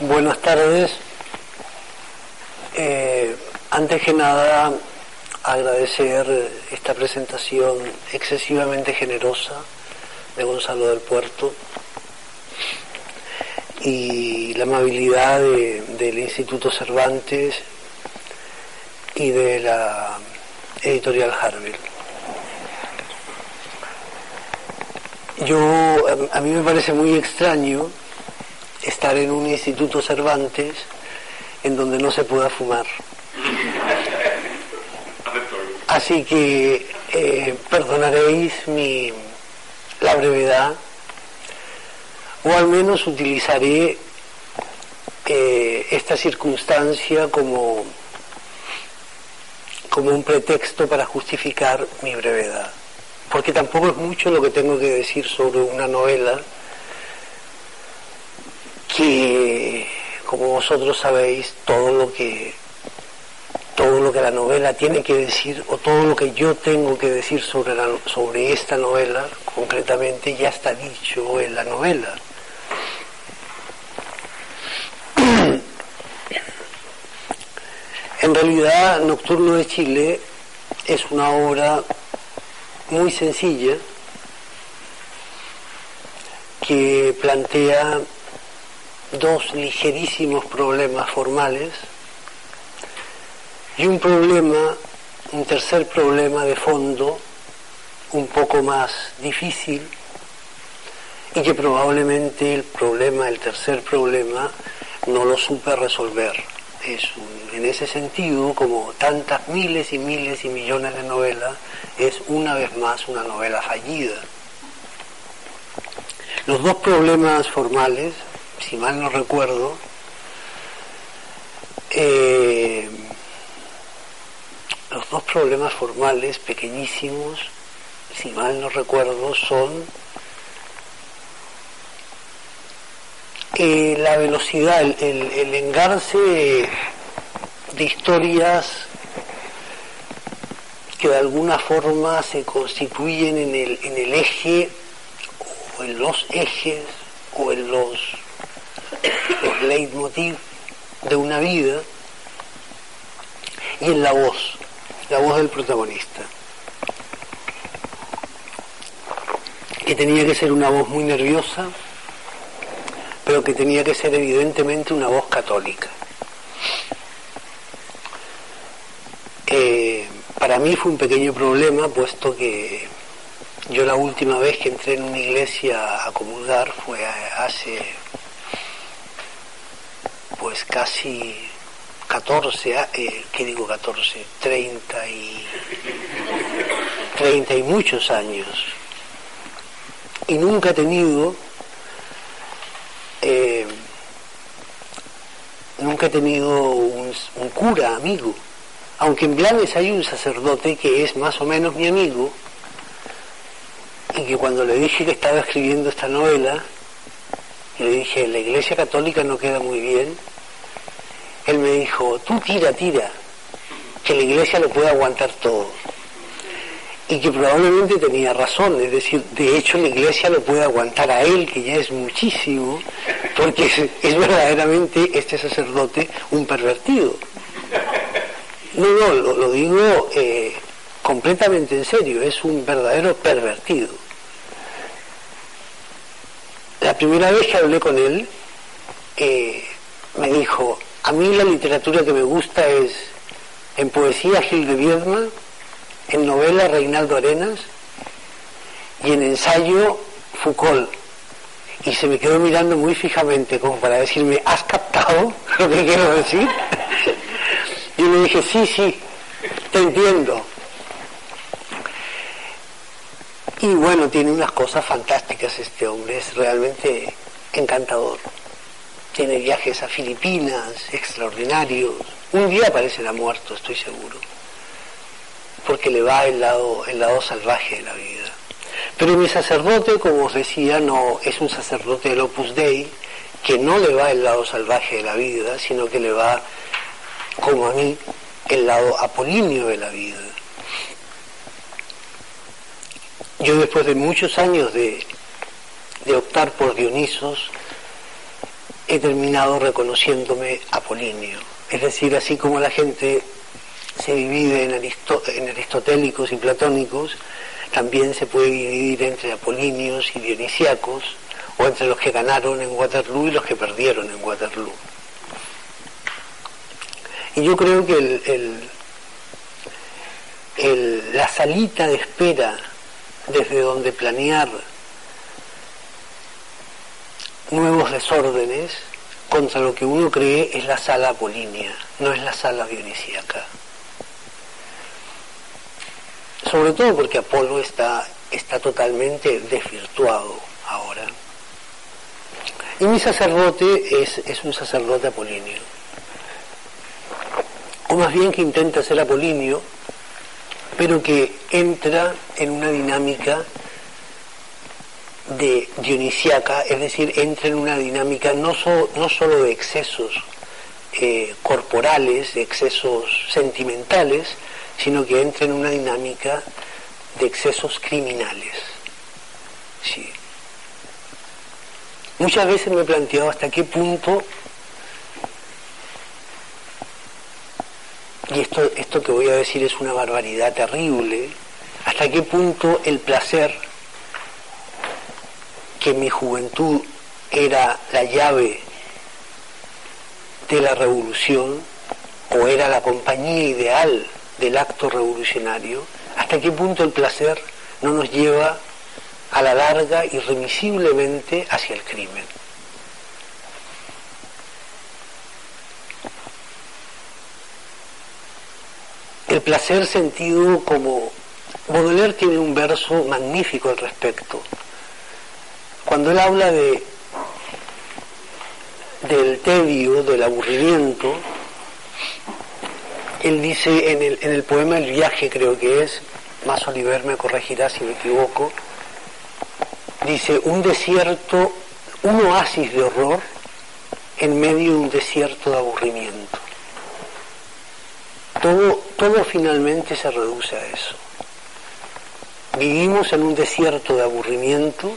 Buenas tardes. Antes que nada, agradecer esta presentación excesivamente generosa de Gonzalo del Puerto y la amabilidad del Instituto Cervantes y de la editorial Harvel. A mí me parece muy extraño estar en un Instituto Cervantes en donde no se pueda fumar. Así que perdonaréis la brevedad, o al menos utilizaré esta circunstancia como un pretexto para justificar mi brevedad, porque tampoco es mucho lo que tengo que decir sobre una novela que, como vosotros sabéis, todo lo que la novela tiene que decir, o todo lo que yo tengo que decir sobre esta novela, concretamente, ya está dicho en la novela. En realidad, Nocturno de Chile es una obra muy sencilla que plantea dos ligerísimos problemas formales y un tercer problema de fondo un poco más difícil, y que probablemente el tercer problema no lo supe resolver. En ese sentido, como tantas miles y miles y millones de novelas, es una vez más una novela fallida. Los dos problemas formales, si mal no recuerdo, los dos problemas formales pequeñísimos, si mal no recuerdo, son la velocidad, el engarce de historias que de alguna forma se constituyen en el eje, o en los ejes, o en los leitmotiv de una vida, y en la voz del protagonista, que tenía que ser una voz muy nerviosa, pero que tenía que ser evidentemente una voz católica. Para mí fue un pequeño problema, puesto que yo la última vez que entré en una iglesia a comulgar fue hace pues casi 30 y muchos años, y nunca he tenido un cura amigo, aunque en Blanes hay un sacerdote que es más o menos mi amigo, y que cuando le dije que estaba escribiendo esta novela, y le dije, la Iglesia Católica no queda muy bien, él me dijo, tú tira, que la Iglesia lo puede aguantar todo. Y que probablemente tenía razón, es decir, de hecho la Iglesia lo puede aguantar a él, que ya es muchísimo, porque es verdaderamente este sacerdote un pervertido. No, lo digo completamente en serio, es un verdadero pervertido. La primera vez que hablé con él, me dijo, a mí la literatura que me gusta es, en poesía, Gil de Viedma, en novela, Reinaldo Arenas, y en ensayo, Foucault. Y se me quedó mirando muy fijamente, como para decirme, ¿has captado lo que quiero decir? Y le dije, sí, te entiendo. Y bueno, tiene unas cosas fantásticas este hombre, es realmente encantador. Tiene viajes a Filipinas extraordinarios. Un día aparecerá muerto, estoy seguro, porque le va el lado salvaje de la vida. Pero mi sacerdote, como os decía, no es un sacerdote del Opus Dei, que no le va el lado salvaje de la vida, sino que le va, como a mí, el lado apolíneo de la vida. Yo, después de muchos años de optar por Dionisos, he terminado reconociéndome apolíneo. Es decir, así como la gente se divide en aristotélicos y platónicos, también se puede dividir entre apolíneos y dionisíacos, o entre los que ganaron en Waterloo y los que perdieron en Waterloo. Y yo creo que la salita de espera desde donde planear nuevos desórdenes contra lo que uno cree es la sala apolínea, no es la sala dionisíaca. Sobre todo porque Apolo está totalmente desvirtuado ahora. Y mi sacerdote es un sacerdote apolíneo. O más bien que intenta ser apolíneo, pero que entra en una dinámica de dionisíaca, es decir, entra en una dinámica no solo de excesos corporales, de excesos sentimentales, sino que entra en una dinámica de excesos criminales. Sí. Muchas veces me he planteado hasta qué punto, y esto que voy a decir es una barbaridad terrible, hasta qué punto el placer, que en mi juventud era la llave de la revolución, o era la compañía ideal del acto revolucionario, hasta qué punto el placer no nos lleva a la larga irremisiblemente hacia el crimen. El placer sentido como... Baudelaire tiene un verso magnífico al respecto. Cuando él habla del tedio, del aburrimiento, él dice en el poema El viaje, creo que es, más Oliver me corregirá si me equivoco, dice un desierto, un oasis de horror en medio de un desierto de aburrimiento. Todo finalmente se reduce a eso. Vivimos en un desierto de aburrimiento,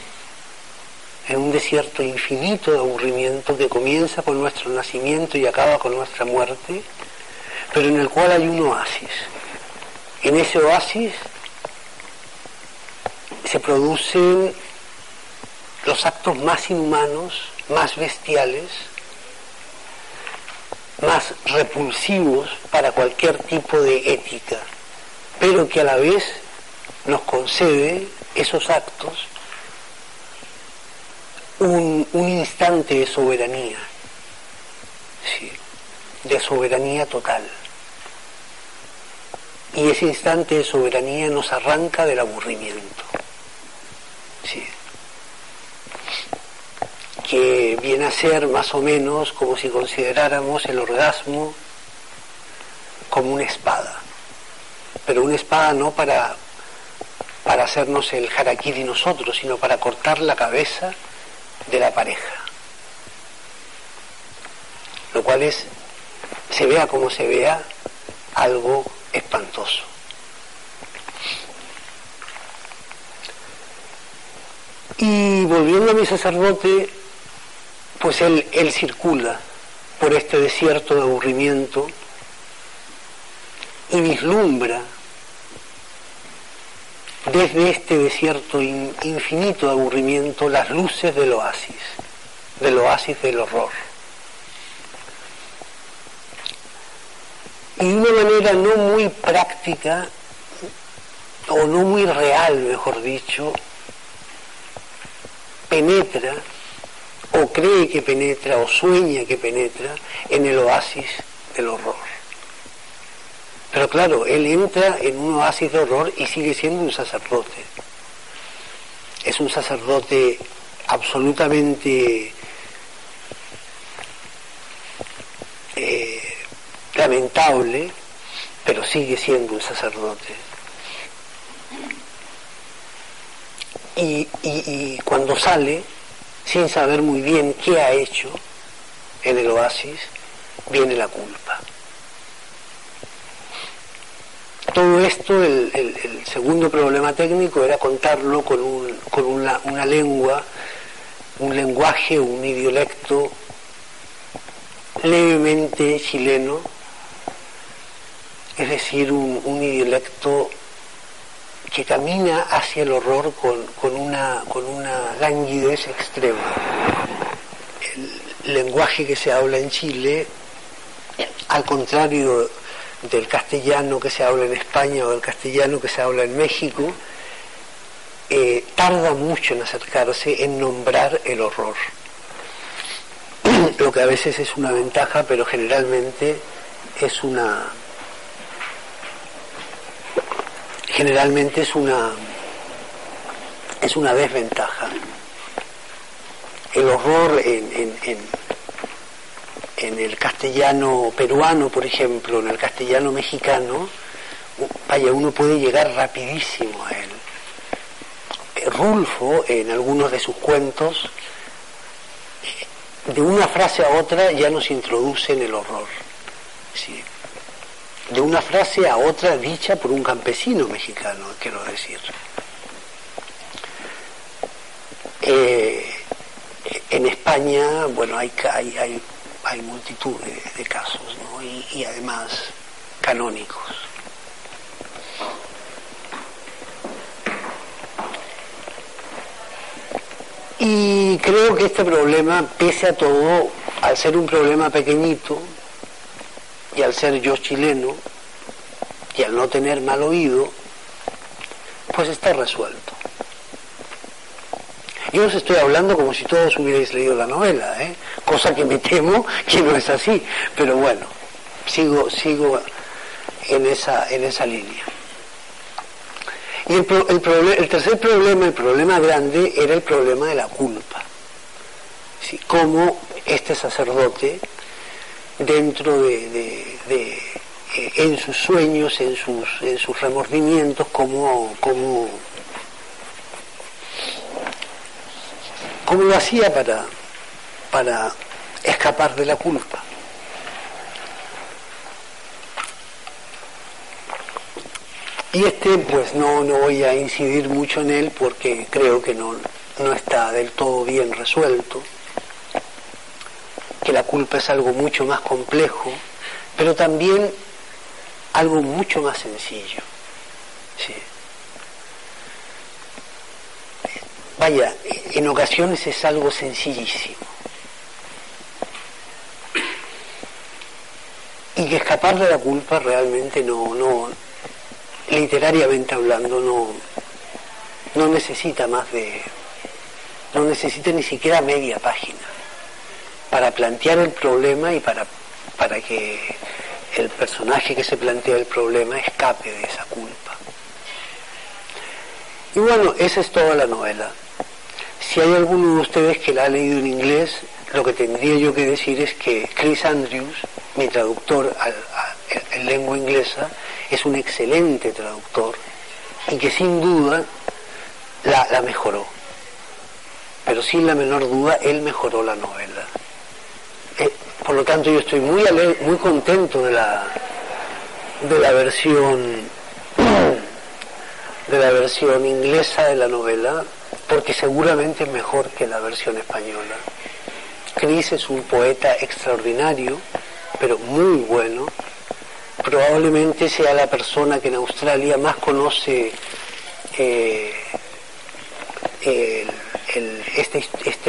en un desierto infinito de aburrimiento que comienza con nuestro nacimiento y acaba con nuestra muerte, pero en el cual hay un oasis. En ese oasis se producen los actos más inhumanos, más bestiales, más repulsivos para cualquier tipo de ética, pero que a la vez nos concede esos actos un instante de soberanía, sí, de soberanía total. Y ese instante de soberanía nos arranca del aburrimiento, sí, que viene a ser más o menos como si consideráramos el orgasmo como una espada, pero una espada no para hacernos el harakiri nosotros, sino para cortar la cabeza de la pareja, lo cual es, se vea como se vea, algo espantoso. Y volviendo a mi sacerdote, pues él circula por este desierto de aburrimiento y vislumbra desde este desierto infinito de aburrimiento las luces del oasis del horror. Y de una manera no muy práctica, o no muy real, mejor dicho, penetra, o cree que penetra, o sueña que penetra en el oasis del horror. Pero claro, él entra en un oasis de horror y sigue siendo un sacerdote. Es un sacerdote absolutamente lamentable, pero sigue siendo un sacerdote. Y cuando sale, sin saber muy bien qué ha hecho en el oasis, viene la culpa. Todo esto, el segundo problema técnico era contarlo con una lengua, un lenguaje, un idiolecto levemente chileno, es decir, un dialecto que camina hacia el horror con una languidez extrema. El lenguaje que se habla en Chile, al contrario del castellano que se habla en España o del castellano que se habla en México, tarda mucho en acercarse, en nombrar el horror. Lo que a veces es una ventaja, pero generalmente es una desventaja. El horror en el castellano peruano, por ejemplo, en el castellano mexicano, uno puede llegar rapidísimo a él. Rulfo, en algunos de sus cuentos, de una frase a otra ya nos introduce en el horror. ¿Sí? De una frase a otra dicha por un campesino mexicano, quiero decir. En España, bueno, hay multitud de casos, ¿no? y además canónicos. Y creo que este problema, pese a todo, al ser un problema pequeñito, y al ser yo chileno, y al no tener mal oído, pues está resuelto. Yo os estoy hablando como si todos hubierais leído la novela, cosa que me temo que no es así, pero bueno, sigo en esa línea. Y el tercer problema, el problema grande, era el problema de la culpa. ¿Sí? Cómo este sacerdote, dentro en sus sueños, en sus remordimientos, cómo lo hacía para escapar de la culpa. Y pues no voy a incidir mucho en él porque creo que no está del todo bien resuelto, que la culpa es algo mucho más complejo, pero también algo mucho más sencillo. ¿Sí? Vaya, en ocasiones es algo sencillísimo. Y que escapar de la culpa realmente literariamente hablando, no necesita no necesita ni siquiera media página para plantear el problema y para que el personaje que se plantea el problema escape de esa culpa. Y bueno, esa es toda la novela. Si hay alguno de ustedes que la ha leído en inglés, lo que tendría yo que decir es que Chris Andrews, mi traductor en lengua inglesa, es un excelente traductor y que sin duda la mejoró. Pero sin la menor duda, él mejoró la novela. Por lo tanto, yo estoy muy contento de la versión inglesa de la novela, porque seguramente es mejor que la versión española. Chris es un poeta extraordinario, pero muy bueno. Probablemente sea la persona que en Australia más conoce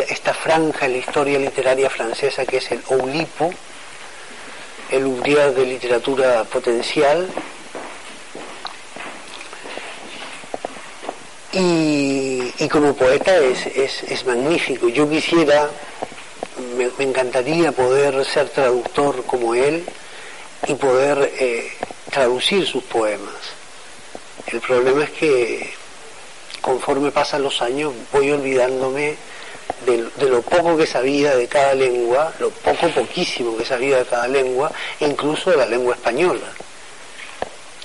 esta franja en la historia literaria francesa, que es el Oulipo, el Ouvrier de literatura potencial. Y como poeta es magnífico. Yo quisiera, me encantaría poder ser traductor como él y poder traducir sus poemas. El problema es que conforme pasan los años voy olvidándome de lo poco que sabía de cada lengua, lo poquísimo que sabía de cada lengua, e incluso de la lengua española,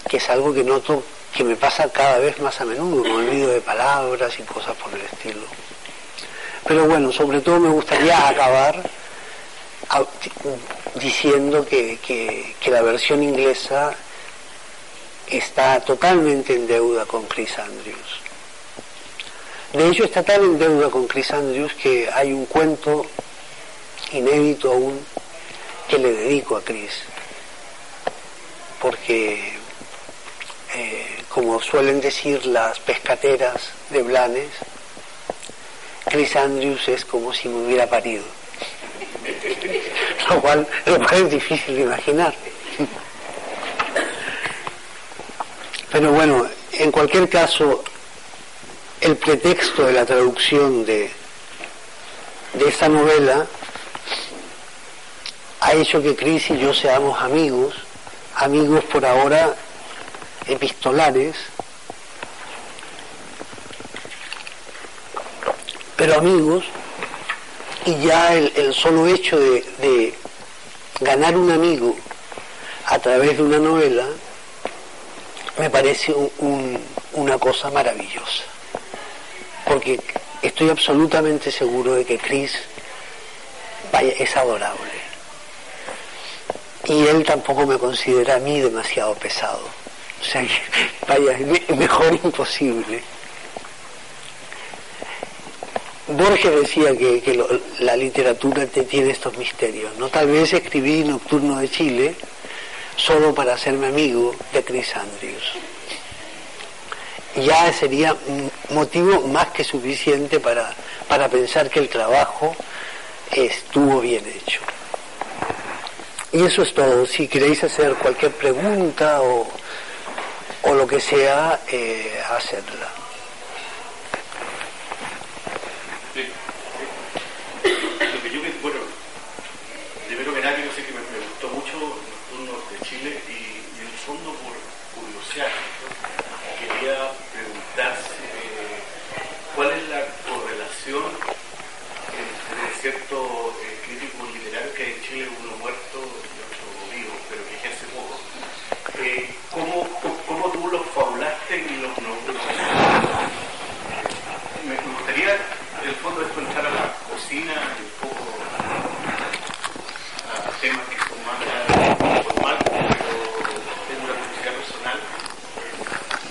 que es algo que noto que me pasa cada vez más a menudo, me olvido de palabras y cosas por el estilo. Pero bueno, sobre todo me gustaría acabar diciendo que la versión inglesa está totalmente en deuda con Chris Andrews. De hecho, está tan en deuda con Chris Andrews que hay un cuento inédito aún que le dedico a Chris, porque como suelen decir las pescateras de Blanes, Chris Andrews es como si me hubiera parido, lo cual es difícil de imaginar. Pero bueno, en cualquier caso, el pretexto de la traducción de esta novela ha hecho que Chris y yo seamos amigos por ahora epistolares, pero amigos, y ya el solo hecho de ganar un amigo a través de una novela me parece una cosa maravillosa, porque estoy absolutamente seguro de que Chris es adorable y él tampoco me considera a mí demasiado pesado, o sea, es mejor imposible. Borges decía que la literatura tiene estos misterios, ¿no? Tal vez escribí Nocturno de Chile solo para hacerme amigo de Chris Andrews. Ya sería motivo más que suficiente para pensar que el trabajo estuvo bien hecho. Y eso es todo. Si queréis hacer cualquier pregunta o lo que sea, hacedla. Primero que nada quiero decir que me gustó mucho Nocturno de Chile y en el fondo por curiosidad quería preguntarse cuál es la correlación entre ciertos críticos literarios que hay en Chile, uno muerto y otro vivo, pero que ejerce poco. ¿Cómo tú los fabulaste y los nombraste? Me gustaría en el fondo esto entrar a la cocina y un poco temas que son más formales, pero tengo una curiosidad personal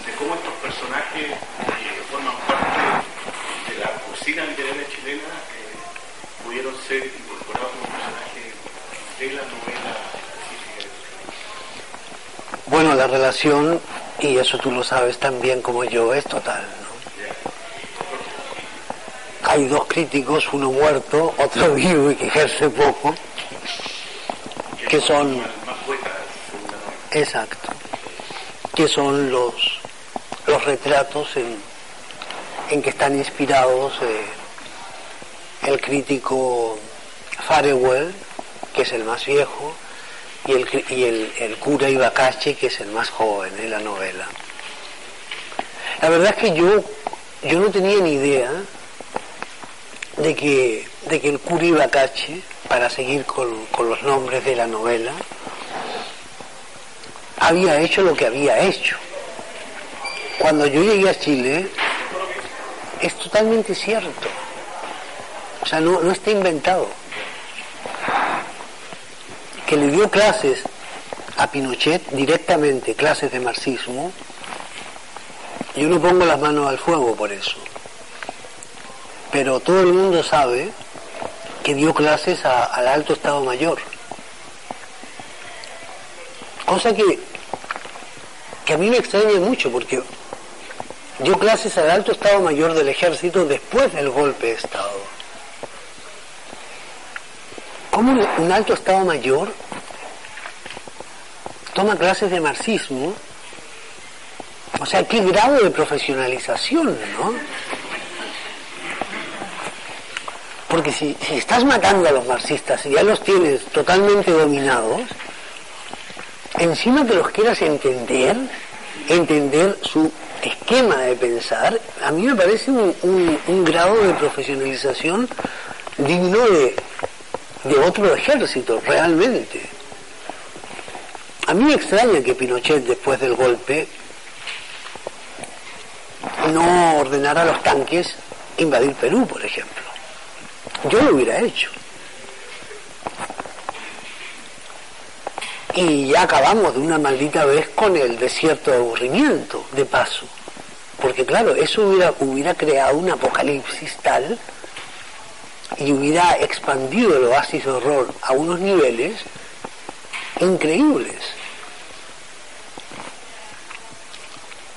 de cómo estos personajes que forman parte de la cocina literaria chilena pudieron ser incorporados como personajes de la novela específica. Bueno, la relación, y eso tú lo sabes tan bien como yo, es total, ¿no? Hay dos críticos, uno muerto, otro vivo y que ejerce poco, que son, exacto, que son los retratos en que están inspirados el crítico Farewell, que es el más viejo, y el cura Ibacache, que es el más joven en la novela. La verdad es que yo no tenía ni idea de que el cura Ibacache, para seguir con los nombres de la novela, había hecho lo que había hecho. Cuando yo llegué a Chile, es totalmente cierto. O sea, no está inventado. Que le dio clases a Pinochet directamente, clases de marxismo, yo no pongo las manos al fuego por eso. Pero todo el mundo sabe que dio clases al alto Estado Mayor. Cosa que a mí me extraña mucho, porque dio clases al alto Estado Mayor del Ejército después del golpe de Estado. ¿Cómo un alto Estado Mayor toma clases de marxismo? O sea, qué grado de profesionalización, ¿no? Porque si estás matando a los marxistas y ya los tienes totalmente dominados, encima que los quieras entender su esquema de pensar, a mí me parece un grado de profesionalización digno de otro ejército, realmente. A mí me extraña que Pinochet, después del golpe, no ordenara a los tanques invadir Perú, por ejemplo. Yo lo hubiera hecho. Y ya acabamos de una maldita vez con el desierto de aburrimiento, de paso. Porque claro, eso hubiera creado un apocalipsis tal y hubiera expandido el oasis de horror a unos niveles increíbles.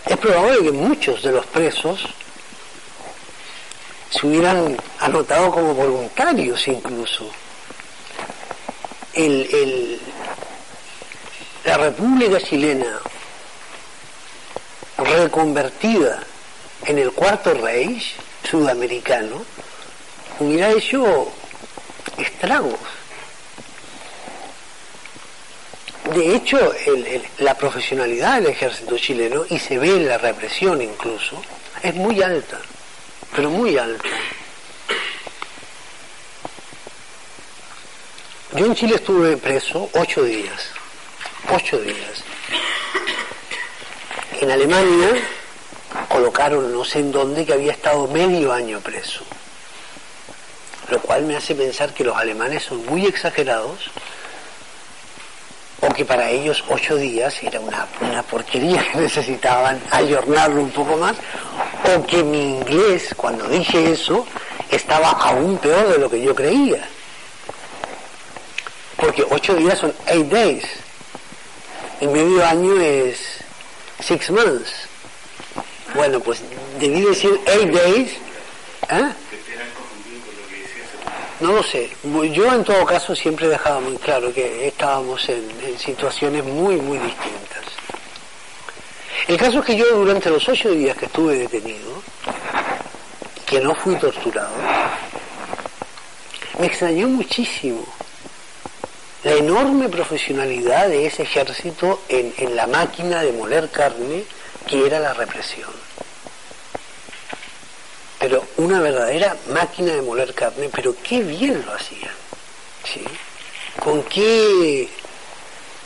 Es probable que muchos de los presos se hubieran anotado como voluntarios incluso. La República Chilena, reconvertida en el Cuarto Reich sudamericano, hubiera hecho estragos. De hecho, la profesionalidad del ejército chileno, y se ve en la represión incluso, es muy alta, pero muy alta. Yo en Chile estuve preso 8 días. 8 días. En Alemania colocaron no sé en dónde que había estado medio año preso. Lo cual me hace pensar que los alemanes son muy exagerados, o que para ellos 8 días era una porquería que necesitaban ayornarlo un poco más, o que mi inglés, cuando dije eso, estaba aún peor de lo que yo creía. Porque 8 días son 8 days, y medio año es 6 months. Bueno, pues debí decir 8 days, ¿eh? No lo sé. Yo en todo caso siempre dejaba muy claro que estábamos en situaciones muy, muy distintas. El caso es que yo durante los 8 días que estuve detenido, que no fui torturado, me extrañó muchísimo la enorme profesionalidad de ese ejército en la máquina de moler carne que era la represión. Pero una verdadera máquina de moler carne, pero qué bien lo hacían, ¿sí?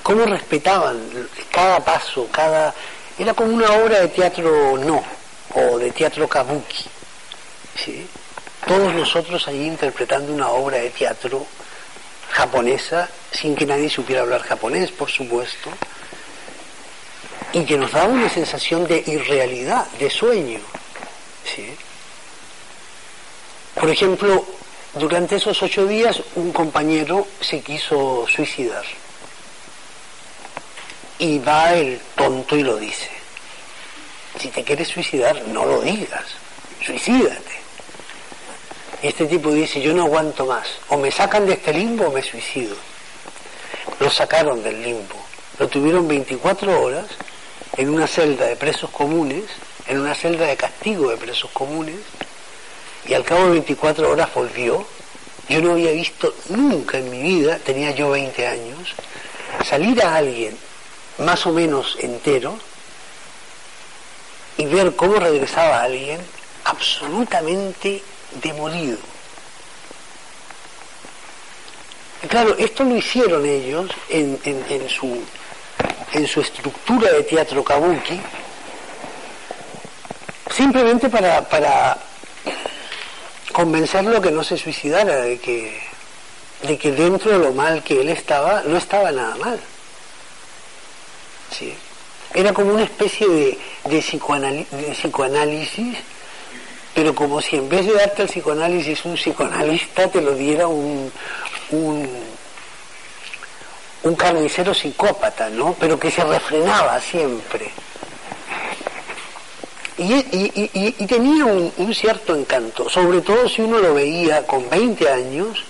Cómo respetaban cada paso, era como una obra de teatro o de teatro kabuki, ¿sí? Todos nosotros allí interpretando una obra de teatro japonesa, sin que nadie supiera hablar japonés, por supuesto, y que nos daba una sensación de irrealidad, de sueño, ¿sí? Por ejemplo, durante esos 8 días un compañero se quiso suicidar. Y va el tonto y lo dice. Si te quieres suicidar, no lo digas, suicídate. Y este tipo dice, yo no aguanto más, o me sacan de este limbo o me suicido. Lo sacaron del limbo, lo tuvieron 24 horas en una celda de presos comunes, en una celda de castigo de presos comunes, y al cabo de 24 horas volvió. Yo no había visto nunca en mi vida, tenía yo 20 años, salir a alguien más o menos entero y ver cómo regresaba alguien absolutamente demolido. Y claro, esto lo hicieron ellos en su estructura de teatro kabuki, simplemente para convencerlo que no se suicidara, de que dentro de lo mal que él estaba, no estaba nada mal. ¿Sí? Era como una especie de psicoanálisis, pero como si en vez de darte el psicoanálisis un psicoanalista te lo diera un carnicero psicópata, ¿no? Pero que se refrenaba siempre. Y tenía un cierto encanto, sobre todo si uno lo veía con 20 años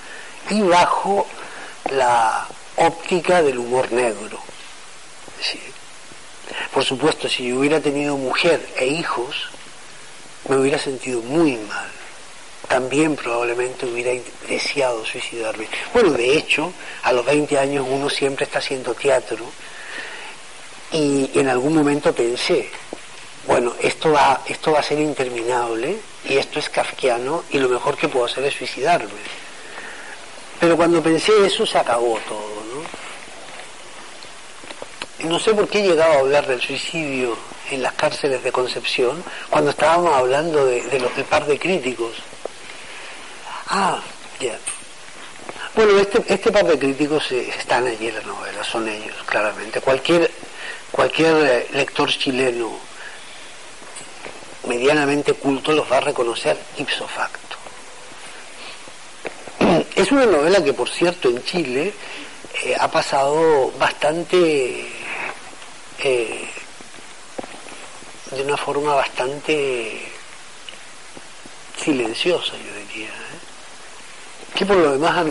y bajo la óptica del humor negro. ¿Sí? Por supuesto, si yo hubiera tenido mujer e hijos, me hubiera sentido muy mal. También probablemente hubiera deseado suicidarme. Bueno, de hecho, a los 20 años uno siempre está haciendo teatro, y en algún momento pensé, bueno, esto va a ser interminable, y esto es kafkiano, y lo mejor que puedo hacer es suicidarme. Pero cuando pensé eso, se acabó todo, ¿no? No sé por qué he llegado a hablar del suicidio en las cárceles de Concepción, cuando estábamos hablando del par de críticos. Ah, ya. Yeah. Bueno, este par de críticos están allí en la novela, son ellos, claramente. Cualquier lector chileno medianamente culto los va a reconocer ipso facto. Es una novela que, por cierto, en Chile ha pasado bastante, de una forma bastante silenciosa, yo diría, que por lo demás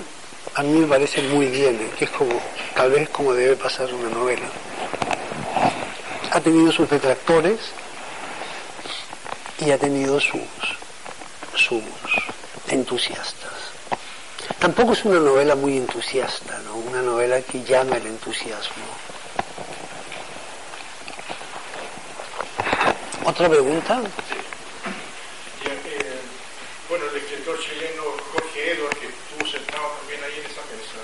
a mí me parece muy bien, que es como, tal vez como debe pasar una novela. Ha tenido sus detractores y ha tenido sus entusiastas. Tampoco es una novela muy entusiasta, ¿no? Una novela que llama el entusiasmo. ¿Otra pregunta? Bueno, el escritor chileno Jorge Edwards, que estuvo sentado también ahí en esa mesa,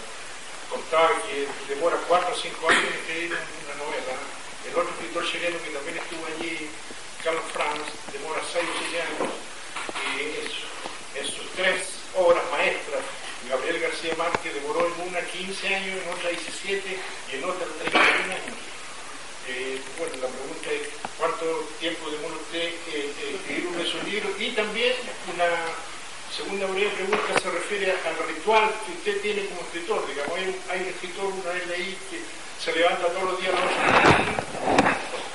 contaba que demora 4 o 5 años en escribir una novela. El otro escritor chileno que también estuvo allí, Carlos Franz, demora 6 o 7 años. Y en sus 3 obras maestras, Gabriel García Márquez demoró en una 15 años, en otra 17 y en otra 31 años. Bueno, la pregunta es cuánto tiempo demora usted escribir uno de sus libros, y también una segunda breve pregunta se refiere al ritual que usted tiene como escritor. Digamos, hay un escritor, una vez leí, que se levanta todos los días a las 8 de la mañana,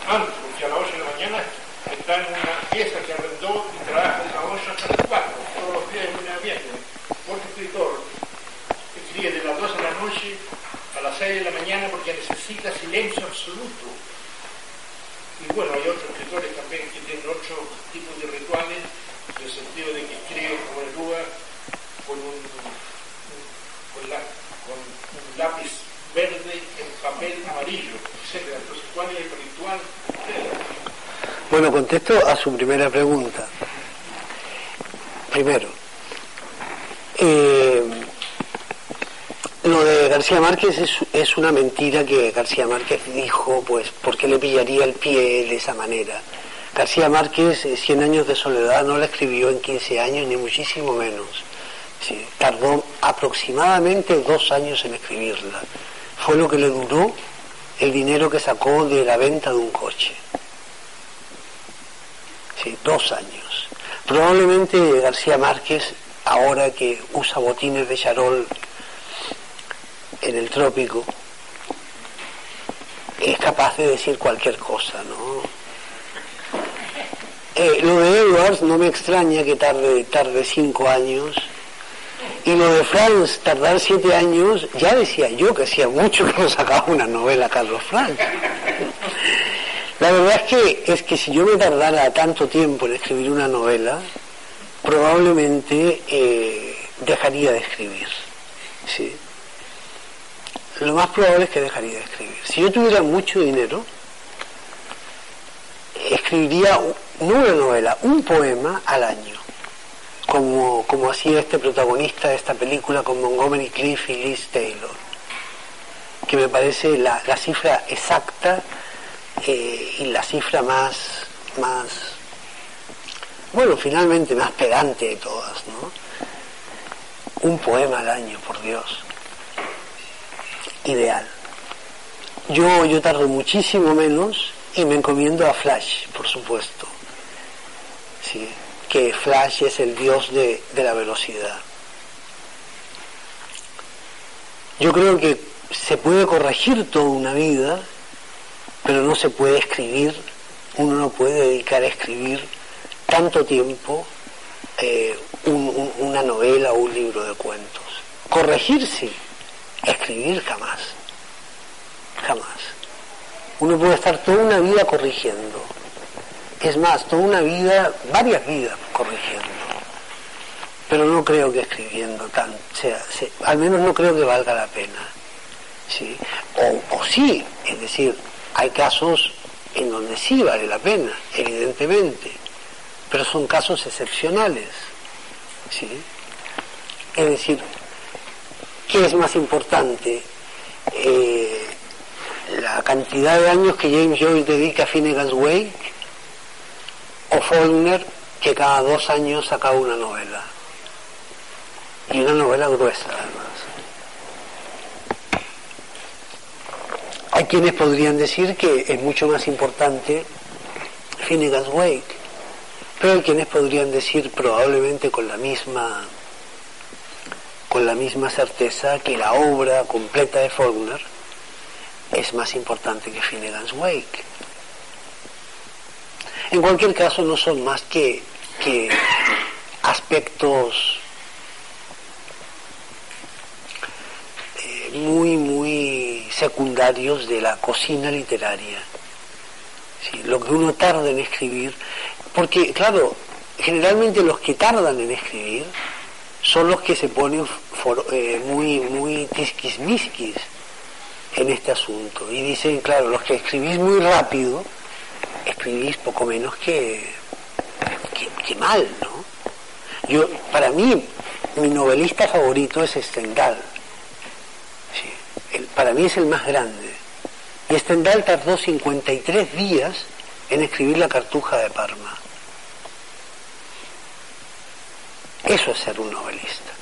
antes, porque a las 8 de la mañana está en una pieza que arrendó y trabaja de las 8 hasta las 4, todos los días en una pieza. Otro escritor escribe de las 12 de la noche a las 6 de la mañana porque necesita silencio absoluto. Y bueno, hay otros escritores también que tienen otro tipo de rituales, en el sentido de que escriben como el Lua con un lápiz verde en papel amarillo, etc. Entonces, ¿cuál es el ritual de ustedes? Bueno, contesto a su primera pregunta. Primero, lo de García Márquez es una mentira que García Márquez dijo, pues, porque le pillaría el pie de esa manera. García Márquez, 100 años de soledad, no la escribió en 15 años, ni muchísimo menos. Sí, tardó aproximadamente 2 años en escribirla. Fue lo que le duró el dinero que sacó de la venta de un coche. Sí, 2 años. Probablemente García Márquez, ahora que usa botines de charol en el trópico, es capaz de decir cualquier cosa, ¿no? Lo de Edwards no me extraña que tarde 5 años, y lo de Franz tardar 7 años, ya decía yo que hacía mucho que no sacaba una novela Carlos Franz. La verdad es que si yo me tardara tanto tiempo en escribir una novela, probablemente dejaría de escribir, ¿sí? Lo más probable es que dejaría de escribir. Si yo tuviera mucho dinero, escribiría no una novela, un poema al año, como hacía este protagonista de esta película con Montgomery Clift y Liz Taylor, que me parece la cifra exacta y la cifra más, bueno, finalmente más pedante de todas, ¿no? Un poema al año, por Dios. Ideal. Yo tardo muchísimo menos y me encomiendo a Flash, por supuesto. Sí, que Flash es el dios de la velocidad. Yo creo que se puede corregir toda una vida, pero no se puede escribir, uno no puede dedicar a escribir tanto tiempo una novela o un libro de cuentos. Corregir sí, escribir jamás. Jamás. Uno puede estar toda una vida corrigiendo. Es más, toda una vida, varias vidas corrigiendo. Pero no creo que escribiendo al menos no creo que valga la pena. ¿Sí? O sí, es decir, hay casos en donde sí vale la pena, evidentemente, pero son casos excepcionales. ¿Sí? Es decir, ¿qué es más importante? La cantidad de años que James Joyce dedica a Finnegan's Wake, o Faulkner, que cada 2 años saca una novela, y una novela gruesa además. Hay quienes podrían decir que es mucho más importante Finnegan's Wake, pero hay quienes podrían decir, probablemente con la misma con la misma certeza que la obra completa de Faulkner es más importante que Finnegan's Wake. En cualquier caso, no son más que aspectos muy secundarios de la cocina literaria. ¿Sí? Lo que uno tarda en escribir, porque claro, generalmente los que tardan en escribir son los que se ponen muy tisquismisquis en este asunto y dicen, claro, los que escribís muy rápido escribís poco menos que mal, ¿no? Para mí, mi novelista favorito es Stendhal. Sí, para mí es el más grande. Y Stendhal tardó 53 días en escribir La Cartuja de Parma. Eso es ser un novelista.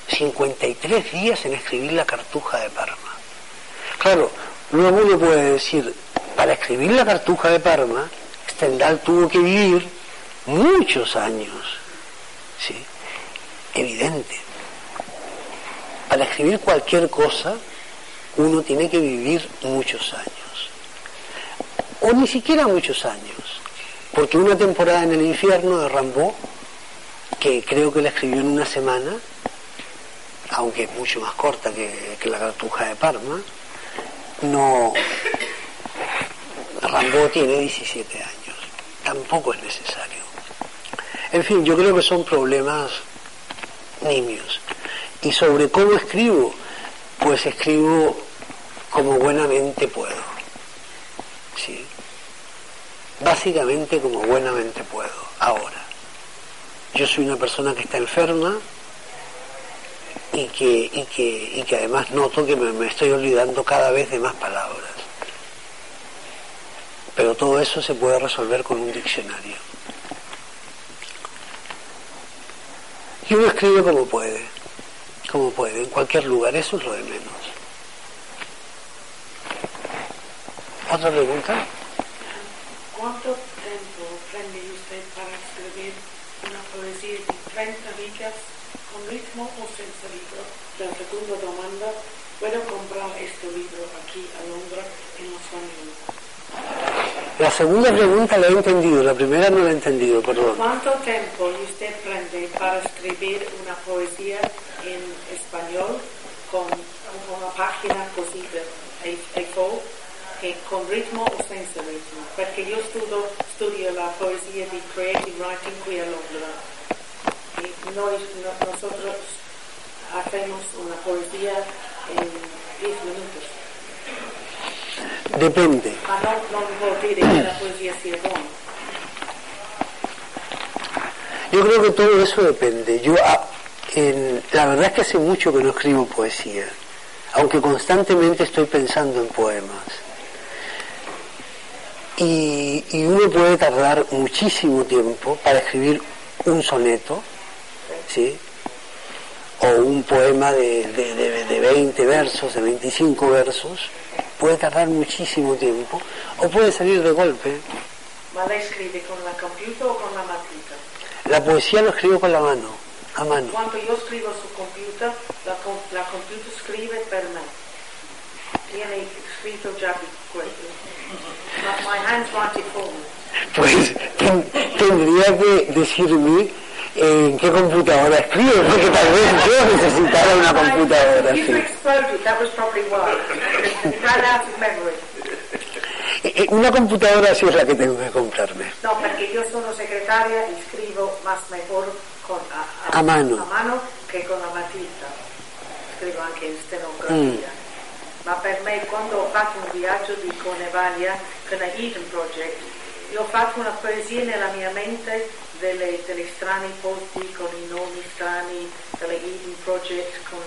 53 días en escribir La Cartuja de Parma. Claro, luego uno puede decir, para escribir La Cartuja de Parma, Stendhal tuvo que vivir muchos años. ¿Sí? Evidente. Para escribir cualquier cosa, uno tiene que vivir muchos años. O ni siquiera muchos años. Porque una temporada en el infierno de Rimbaud, que creo que la escribió en una semana, aunque es mucho más corta que La Cartuja de Parma, no... Rimbaud tiene 17 años. Tampoco es necesario. En fin, yo creo que son problemas nimios. Y sobre cómo escribo, pues escribo como buenamente puedo. ¿Sí? Básicamente como buenamente puedo. Ahora, yo soy una persona que está enferma y que además noto que me estoy olvidando cada vez de más palabras. Pero todo eso se puede resolver con un diccionario. Y uno escribe como puede, en cualquier lugar, eso es lo de menos. ¿Otra pregunta? ¿Cuánto tiempo prende usted para escribir una poesía de 30 líneas con ritmo o sensibilidad? La segunda demanda, ¿puedo comprar este libro aquí a Londres en español? La segunda pregunta la he entendido, la primera no la he entendido, perdón. ¿Cuánto tiempo usted prende para escribir una poesía en español con una página cosida A4 con ritmo o sin ritmo? Porque yo estudio la poesía de Creative Writing aquí a Londres. Y nosotros hacemos una poesía en 10 minutos. Depende. Yo creo que todo eso depende. La verdad es que hace mucho que no escribo poesía, aunque constantemente estoy pensando en poemas. Y uno puede tardar muchísimo tiempo para escribir un soneto, ¿sí? O un poema de 20 versos, de 25 versos. Puede tardar muchísimo tiempo, o puede salir de golpe. ¿La escribe con la computadora o con la matita? La poesía lo escribo con la mano, a mano. Cuando yo escribo su computadora, la computadora escribe per mí. Tiene escrito ya my hands write it for me. Pues tendría que decirme en qué computadora escribe, porque tal vez yo necesitara una computadora. Una computadora así es la que tengo que comprarme. No, porque yo soy secretaria y escribo más mejor a mano que con la matita. Escribo anche in stenografia. Ma per me, quando ho fatto un viaggio di Cornevaglia con la Eden Project, io ho fatto una poesia nella mia mente delle strani posti con i nomi strani delle Eden Project, con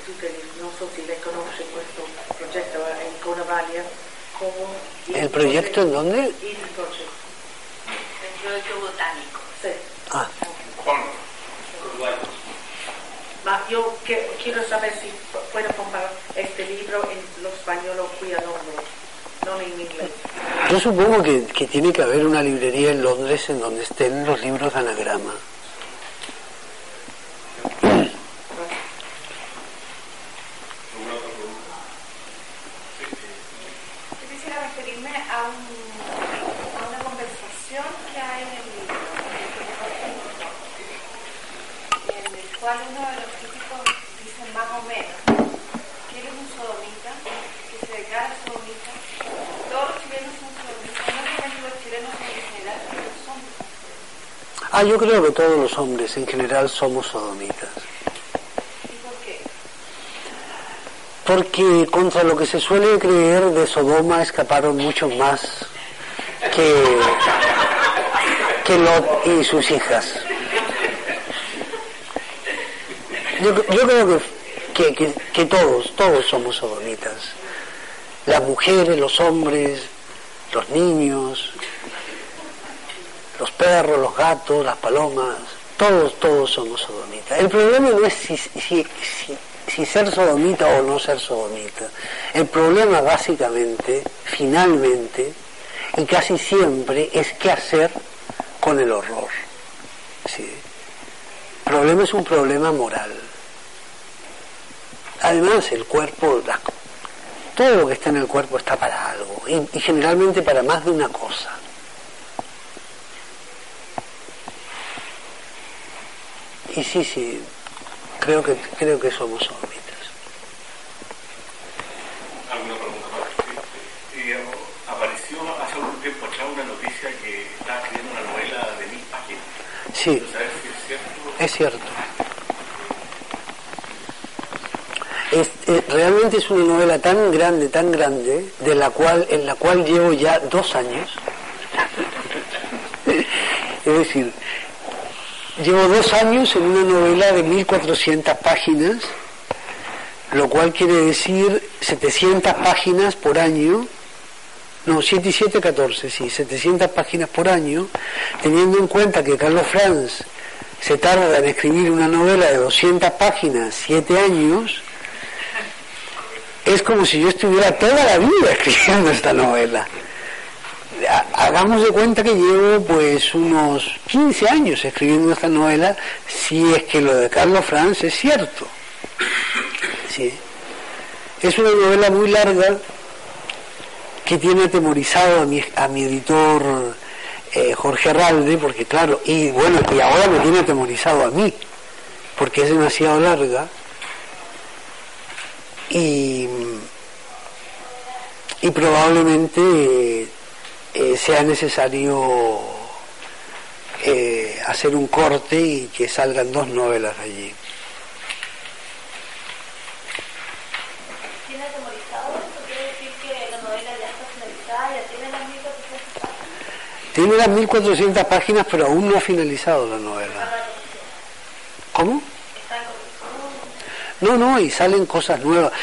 tutte non so se le conosce questo progetto in Cornevaglia. ¿El proyecto en dónde? Eden Project. El proyecto botánico. Sí. Ah. Ma io quiero saber si puedo comprar este libro en lo español aquí a Londres, no en inglés. Yo supongo que tiene que haber una librería en Londres en donde estén los libros de anagrama. cual uno de los críticos dice más o menos que él es un sodomita, que se declara sodomita. Todos los chilenos son sodomitas, no solamente los chilenos en general, pero los hombres. Yo creo que todos los hombres en general somos sodomitas. ¿Y por qué? Porque contra lo que se suele creer, de Sodoma escaparon muchos más que Lot y sus hijas. Yo creo que todos somos sodomitas. Las mujeres, los hombres, los niños, los perros, los gatos, las palomas, todos somos sodomitas. El problema no es si ser sodomita o no ser sodomita. El problema básicamente, finalmente, y casi siempre, es qué hacer con el horror. ¿Sí? El problema es un problema moral. Además, el cuerpo, todo lo que está en el cuerpo está para algo, y generalmente para más de una cosa. Y sí, creo que somos sodomitas. ¿Alguna pregunta más? Apareció hace algún tiempo atrás una noticia que estaba escribiendo una novela de 1000 páginas. Sí, ¿Sabes si es cierto? es cierto. Realmente es una novela tan grande, en la cual llevo ya 2 años. Es decir, llevo 2 años en una novela de 1400 páginas, lo cual quiere decir 700 páginas por año. No, 7 y 7, 14, sí, 700 páginas por año, teniendo en cuenta que Carlos Franz se tarda en escribir una novela de 200 páginas 7 años. Es como si yo estuviera toda la vida escribiendo esta novela. Hagamos de cuenta que llevo pues unos 15 años escribiendo esta novela, si es que lo de Carlos Franz es cierto. Sí. Es una novela muy larga que tiene atemorizado a mi editor Jorge Arralde, porque claro, y ahora me tiene atemorizado a mí, porque es demasiado larga. Y probablemente sea necesario hacer un corte y que salgan 2 novelas allí. ¿Tiene atemorizado? ¿Eso quiere decir que la novela ya está finalizada, ya tiene las 1400 páginas? Tiene las 1400 páginas, pero aún no ha finalizado la novela. ¿Cómo? No, y salen cosas nuevas.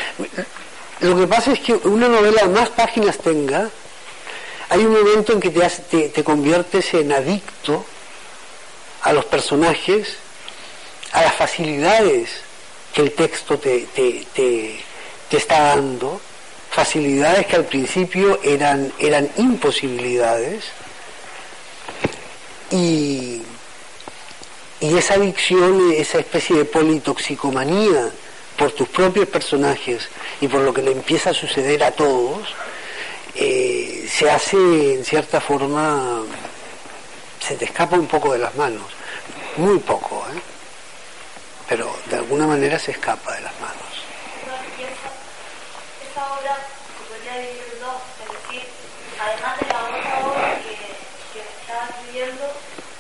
Lo que pasa es que una novela más páginas tenga, hay un momento en que te conviertes en adicto a los personajes, a las facilidades que el texto te está dando, facilidades que al principio eran imposibilidades, y esa adicción, esa especie de politoxicomanía por tus propios personajes y por lo que le empieza a suceder a todos, se hace en cierta forma, se te escapa un poco de las manos, muy poco, pero de alguna manera se escapa de las manos. Esa obra se podría dividir en 2, es decir, además de la otra obra que estaba escribiendo,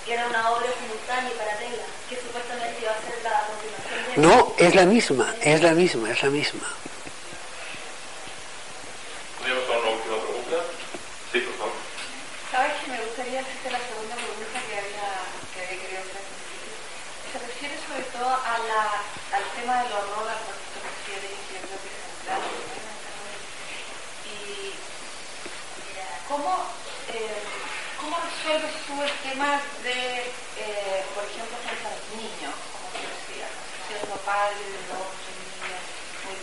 que era una obra simultánea y paralela, que supuestamente iba a ser la continuación de... No, es la misma. ¿Podríamos hacer una última pregunta? Sí, por favor. ¿Sabes que me gustaría hacerte la segunda pregunta que había querido hacer al principio? Se refiere sobre todo al tema del horror al cual te refieres, y yo creo que es central. Y ¿cómo resuelves tú el tema de, por ejemplo, frente a los niños, como te decía, siendo padre de 2 niños muy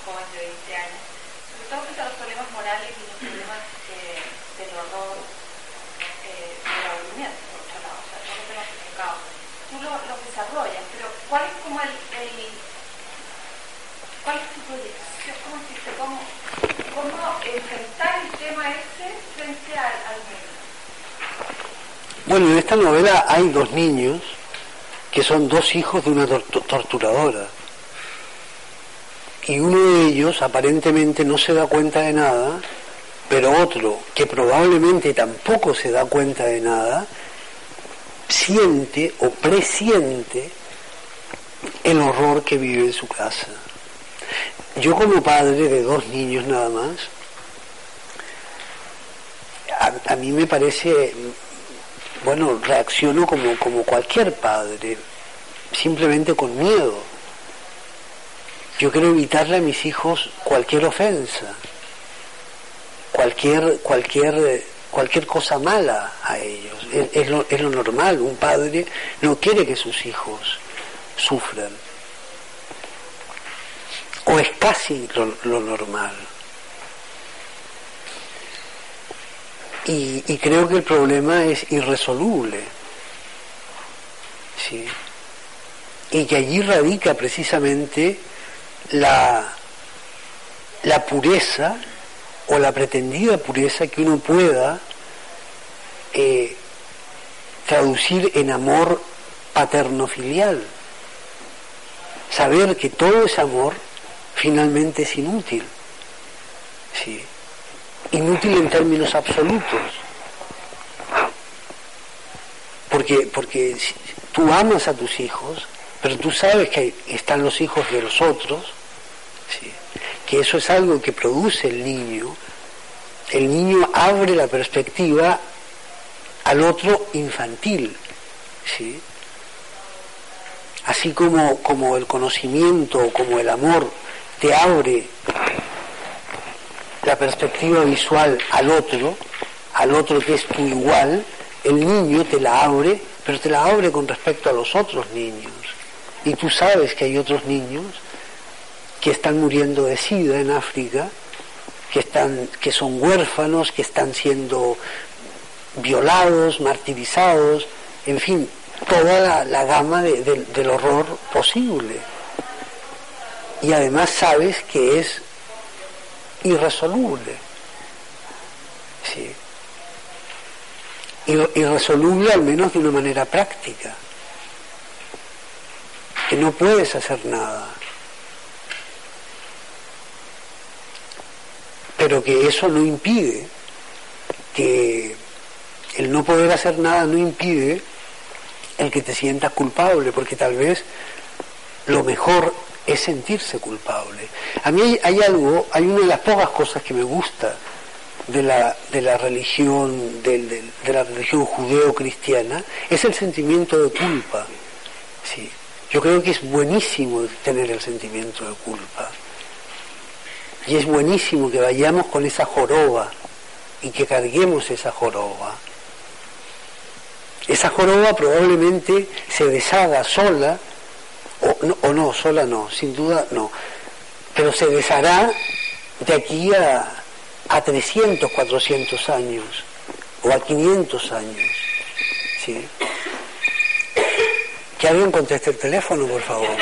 jóvenes de 20 años, sobre todo frente a los problemas morales y los problemas del horror, del aburrimiento, por otro lado, o sea, todos los temas que tocamos. Tú los desarrollas, pero ¿cuál es como cuál es tu proyección? ¿Cómo enfrentar el tema ese frente al medio? Bueno, en esta novela hay 2 niños que son 2 hijos de una torturadora. Y uno de ellos aparentemente no se da cuenta de nada, pero otro, que probablemente tampoco se da cuenta de nada, siente o presiente el horror que vive en su casa. Yo como padre de 2 niños nada más, a mí me parece, bueno, reacciono como cualquier padre, simplemente con miedo. Yo quiero evitarle a mis hijos cualquier ofensa, cualquier cosa mala a ellos. Es lo normal. Un padre no quiere que sus hijos sufran. O es casi lo normal. Y creo que el problema es irresoluble. ¿Sí? Y que allí radica precisamente la pureza o la pretendida pureza que uno pueda traducir en amor paterno-filial. Saber que todo ese amor finalmente es inútil. ¿Sí? Inútil en términos absolutos. Porque tú amas a tus hijos, pero tú sabes que están los hijos de los otros, ¿sí? Que eso es algo que produce el niño. El niño abre la perspectiva al otro infantil, ¿sí? Así como el conocimiento, como el amor te abre la perspectiva visual al otro que es tu igual, el niño te la abre, pero te la abre con respecto a los otros niños. Y tú sabes que hay otros niños que están muriendo de SIDA en África, que son huérfanos, que están siendo violados, martirizados, en fin, toda la gama del horror posible. Y además sabes que es irresoluble. ¿Sí? Irresoluble al menos de una manera práctica. Que no puedes hacer nada. Pero que eso no impide, que el no poder hacer nada no impide el que te sientas culpable, porque tal vez lo mejor es sentirse culpable. A mí hay una de las pocas cosas que me gusta de la religión, de la religión judeo-cristiana, es el sentimiento de culpa. Sí. Yo creo que es buenísimo tener el sentimiento de culpa. Y es buenísimo que vayamos con esa joroba y que carguemos esa joroba. Esa joroba probablemente se deshaga sola, o no, sola no, sin duda no, pero se deshará de aquí a 300, 400 años, o a 500 años. ¿Sí? Que alguien conteste el teléfono, por favor.